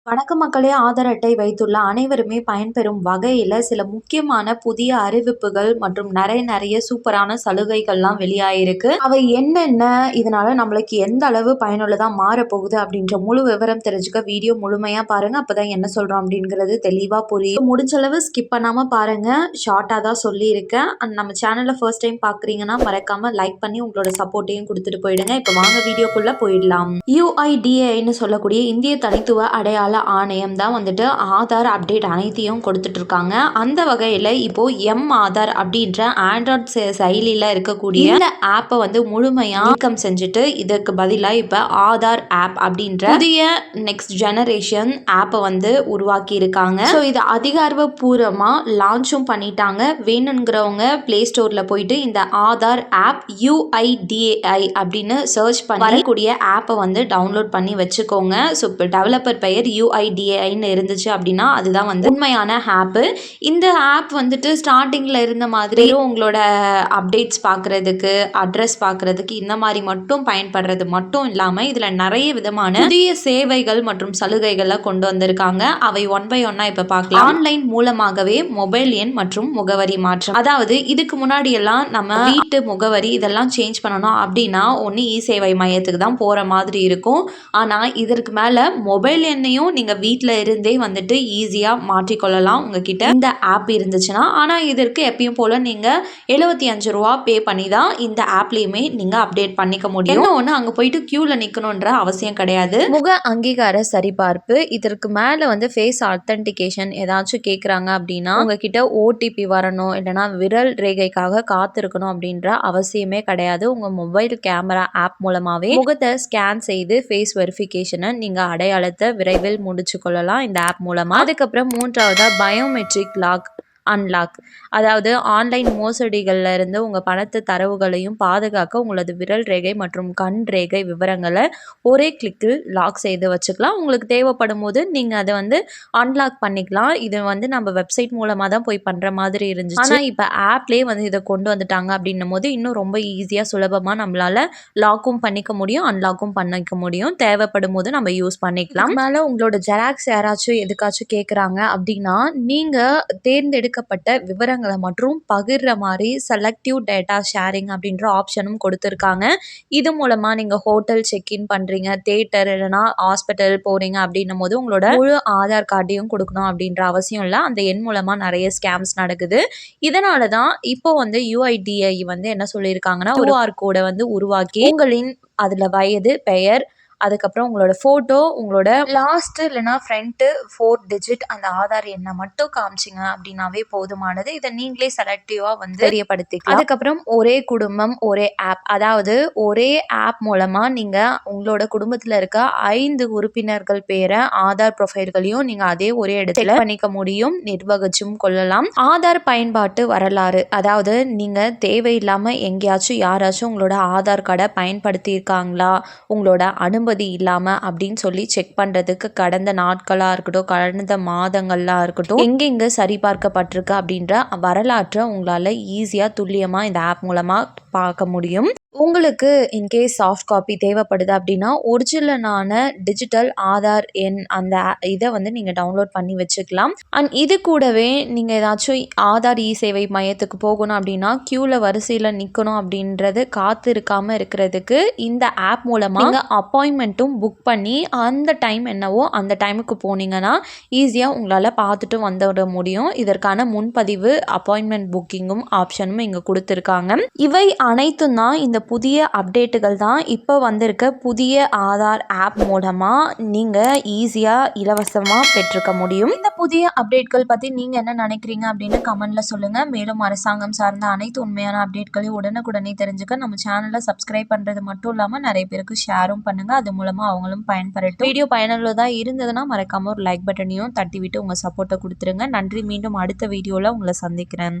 வணக்கம் மக்களே. ஆதார் அட்டை வைத்துள்ள அனைவருமே பயன்பெறும் வகையில் சில முக்கியமான புதிய அறிவிப்புகள் மற்றும் நிறைய சூப்பரான சலுகைகள்லாம் வெளியாயிருக்கு. அவை என்னென்ன, இதனால நம்மளுக்கு எந்த அளவு பயனுள்ளதா மாறப்போகுது அப்படின்ற முழு விவரம் தெரிஞ்சுக்க வீடியோ முழுமையா பாருங்க. அப்பதான் என்ன சொல்றோம் அப்படிங்கிறது தெளிவா புரியும். முடிஞ்ச அளவு ஸ்கிப் பண்ணாம பாருங்க. ஷார்ட்டா தான் சொல்லியிருக்கேன். நம்ம சேனலை ஃபர்ஸ்ட் டைம் பாக்குறீங்கன்னா மறக்காம லைக் பண்ணி உங்களோட சப்போர்ட்டையும் கொடுத்துட்டு போயிடுங்க. இப்போ வாங்க வீடியோக்குள்ள போயிடலாம். UIDAIன்னு சொல்லக்கூடிய இந்திய தனித்துவ அடையாள ஆணையம் தான் வந்துட்டு ஆதார் அப்டேட் அனைத்தையும் கொடுத்துட்டு இருக்காங்க. அந்த வகையில் இப்போ ஆதார் அப்படின்ற ஆண்ட்ராய்ட் செயலியில் இருக்கக்கூடிய இந்த ஆப்பை வந்து முழுமையா நீக்கம் செஞ்சுட்டு இதற்கு பதிலாக இப்போ ஆதார் ஆப் அப்படின்ற புதிய நெக்ஸ்ட் ஜெனரேஷன் ஆப்பை வந்து உருவாக்கி இருக்காங்க. ஸோ இது அதிகாரப்பூர்வமா லான்ச்சும் பண்ணிட்டாங்க. வேணுங்கிறவங்க பிளே ஸ்டோர்ல போயிட்டு இந்த ஆதார் ஆப் UIDAI அப்படின்னு சர்ச் பண்ணி வரக்கூடிய ஆப்பை வந்து டவுன்லோட் பண்ணி வச்சுக்கோங்க. ஸோ இப்போ டெவலப்பர் பெயர் UIDAIன்னு இருந்துச்சு அப்படின்னா அதுதான் வந்து உண்மையான ஆப்பு. இந்த ஆப் வந்துட்டு ஸ்டார்டிங்கில் இருந்த மாதிரி உங்களோட அப்டேட்ஸ் பார்க்குறதுக்கு, அட்ரஸ் பார்க்குறதுக்கு இந்த மாதிரி மட்டும் பயன்படுறது மட்டும் இல்லாமல் இதில் நிறைய விதமான புதிய சேவைகள் மற்றும் சலுகைகளை கொண்டு வந்திருக்காங்க. அவை ஒன் பை ஒன்னா இப்போ பார்க்கலாம். ஆன்லைன் மூலமாகவே மொபைல் எண் மற்றும் முகவரி மாற்றம். அதாவது இதுக்கு முன்னாடி எல்லாம் நம்ம வீட்டு முகவரி இதெல்லாம் சேஞ்ச் பண்ணணும் அப்படின்னா ஒன்று சேவை மையத்துக்கு தான் போகிற மாதிரி இருக்கும். ஆனால் இதற்கு மேலே மொபைல் எண்ணையும் நீங்கள் வீட்டில் இருந்தே வந்துட்டு ஈஸியாக மாற்றிக்கொள்ளலாம் உங்ககிட்ட இந்த ஆப் இருந்துச்சுன்னா. ஆனால் இதற்கு எப்பயும் போல் நீங்கள் 75 ரூபா பே பண்ணி தான் இந்த ஆப்லேயுமே நீங்கள் அப்டேட் பண்ணிக்க முடியும். ஒன்று அங்கே போயிட்டு க்யூவில் நிற்கணுன்ற அவசியம் கிடையாது. முக அங்கீகார சரிபார்ப்பு, இதற்கு மேலே வந்து ஃபேஸ் ஆத்தென்டிகேஷன் ஏதாச்சும் கேட்குறாங்க அப்படின்னா உங்ககிட்ட OTP வரணும், இல்லைனா விரல் ரேகைக்காக காத்திருக்கணும் அப்படின்ற அவசியமே கிடையாது. உங்கள் மொபைல் கேமரா ஆப் மூலமாகவே முகத்தை ஸ்கேன் செய்து ஃபேஸ் வெரிஃபிகேஷனை நீங்கள் அடையாளத்தை விரைவில் முடிச்சு கொள்ளலாம் இந்த ஆப் மூலமாக. அதுக்கப்புறம் மூன்றாவதா பயோமெட்ரிக் லாக் அன்லாக், அதாவது ஆன்லைன் மோசடிகள்ல இருந்து உங்கள் பணத்து தரவுகளையும் பாதுகாக்க உங்களது விரல் ரேகை மற்றும் கண் ரேகை விவரங்களை ஒரே கிளிக்கில் லாக் செய்து வச்சுக்கலாம். உங்களுக்கு தேவைப்படும் போது நீங்கள் அதை வந்து அன்லாக் பண்ணிக்கலாம். இது வந்து நம்ம வெப்சைட் மூலமாக தான் போய் பண்ணுற மாதிரி இருந்துச்சு. ஆனால் இப்போ ஆப்லேயே வந்து இதை கொண்டு வந்துட்டாங்க அப்படின்னும் போது இன்னும் ரொம்ப ஈஸியாக சுலபமாக நம்மளால லாக்கும் பண்ணிக்க முடியும், அன்லாக்கும் பண்ணிக்க முடியும். தேவைப்படும் போது நம்ம யூஸ் பண்ணிக்கலாம். மேலே உங்களோட ஜெராக்ஸ் யாராச்சும் எதுக்காச்சும் கேட்குறாங்க அப்படின்னா நீங்கள் தேர்ந்தெடுக்கப்பட்ட விவரங்களை மற்றும் பகிர்ற மாதிரி செலக்டிவ் டேட்டா ஷேரிங் அப்படின்ற ஆப்ஷனும் கொடுத்துருக்காங்க. இது மூலமா நீங்கள் ஹோட்டல் செக்இன் பண்ணுறீங்க, தியேட்டர் இல்லைனா ஹாஸ்பிட்டல் போகிறீங்க அப்படின்னும் போது உங்களோட முழு ஆதார் கார்டையும் கொடுக்கணும் அப்படின்ற அவசியம் இல்லை. அந்த எண் மூலமாக நிறைய ஸ்கேம்ஸ் நடக்குது. இதனால தான் இப்போ வந்து UIDAI வந்து என்ன சொல்லியிருக்காங்கன்னா QR கோடை வந்து உருவாக்கி உங்களின் அதில் வயது, பெயர், அதுக்கப்புறம் உங்களோட ஃபோட்டோ, உங்களோட லாஸ்ட் இல்லைனா ஃப்ரண்ட்டு 4 டிஜிட் அந்த ஆதார் எண்ணை மட்டும் காமிச்சிங்க அப்படின்னாவே போதுமானது. இதை நீங்களே செலக்டிவாக வந்து தெரியப்படுத்திக்கலாம். அதுக்கப்புறம் ஒரே குடும்பம் ஒரே ஆப், அதாவது ஒரே ஆப் மூலமாக நீங்கள் உங்களோட குடும்பத்தில் இருக்க 5 உறுப்பினர்கள் பேரை ஆதார் ப்ரொஃபைல்களையும் நீங்கள் அதே ஒரே இடத்துல பண்ணிக்க முடியும், நிர்வகிச்சும் கொள்ளலாம். ஆதார் பயன்பாட்டு வரலாறு, அதாவது நீங்கள் தேவையில்லாமல் எங்கேயாச்சும் யாராச்சும் உங்களோட ஆதார் கார்டை பயன்படுத்தியிருக்காங்களா, உங்களோட அனுமதி இல்லாமல் அப்படின்னு சொல்லி செக் பண்ணுறதுக்கு கடந்த நாட்களாக இருக்கட்டும், கடந்த மாதங்களாக இருக்கட்டும் எங்கெங்கே சரிபார்க்கப்பட்டிருக்கு அப்படின்ற வரலாற்றை உங்களால் ஈஸியாக துல்லியமாக இந்த ஆப் மூலமாக பார்க்க முடியும். உங்களுக்கு இன்கேஸ் சாஃப்ட் காப்பி தேவைப்படுது அப்படின்னா ஒரிஜினலான டிஜிட்டல் ஆதார் எண் அந்த இதை வந்து நீங்கள் டவுன்லோட் பண்ணி வச்சுக்கலாம். அண்ட் இது கூடவே நீங்கள் ஏதாச்சும் ஆதார் சேவை மையத்துக்கு போகணும் அப்படின்னா க்யூவில் வரிசையில் நிற்கணும் அப்படின்றது காத்து இருக்காமல் இருக்கிறதுக்கு இந்த ஆப் மூலமாக நீங்கள் அப்பாயின்மெண்ட்டும் புக் பண்ணி அந்த டைம் என்னவோ அந்த டைமுக்கு போனீங்கன்னா ஈஸியாக உங்களால் பார்த்துட்டு வந்துட முடியும். இதற்கான முன்பதிவு அப்பாயின்மெண்ட் புக்கிங்கும் ஆப்ஷனும் இங்கே கொடுத்துருக்காங்க. இவை அனைத்தும் தான் இந்த புதிய அப்டேட்டுகள் தான் இப்போ வந்திருக்க புதிய ஆதார் ஆப் மூலமாக நீங்கள் ஈஸியாக இலவசமாக பெற்றுக்க முடியும். இந்த புதிய அப்டேட்கள் பற்றி நீங்கள் என்ன நினைக்கிறீங்க அப்படின்னு கமெண்ட்டில் சொல்லுங்கள். மேலும் அரசாங்கம் சார்ந்த அனைத்து உண்மையான அப்டேட்களையும் உடனுக்குடனே தெரிஞ்சுக்க நம்ம சேனலை சப்ஸ்கிரைப் பண்ணுறது மட்டும் இல்லாமல் நிறைய பேருக்கு ஷேரும் பண்ணுங்கள். அது மூலமாக அவங்களும் பயன்பெறட்டும். வீடியோ பயனுள்ளதாக இருந்ததுன்னா மறக்காமல் ஒரு லைக் பட்டனையும் தட்டி விட்டு உங்கள் சப்போர்ட்டை கொடுத்துருங்க. நன்றி. மீண்டும் அடுத்த வீடியோவில் உங்களை சந்திக்கிறேன்.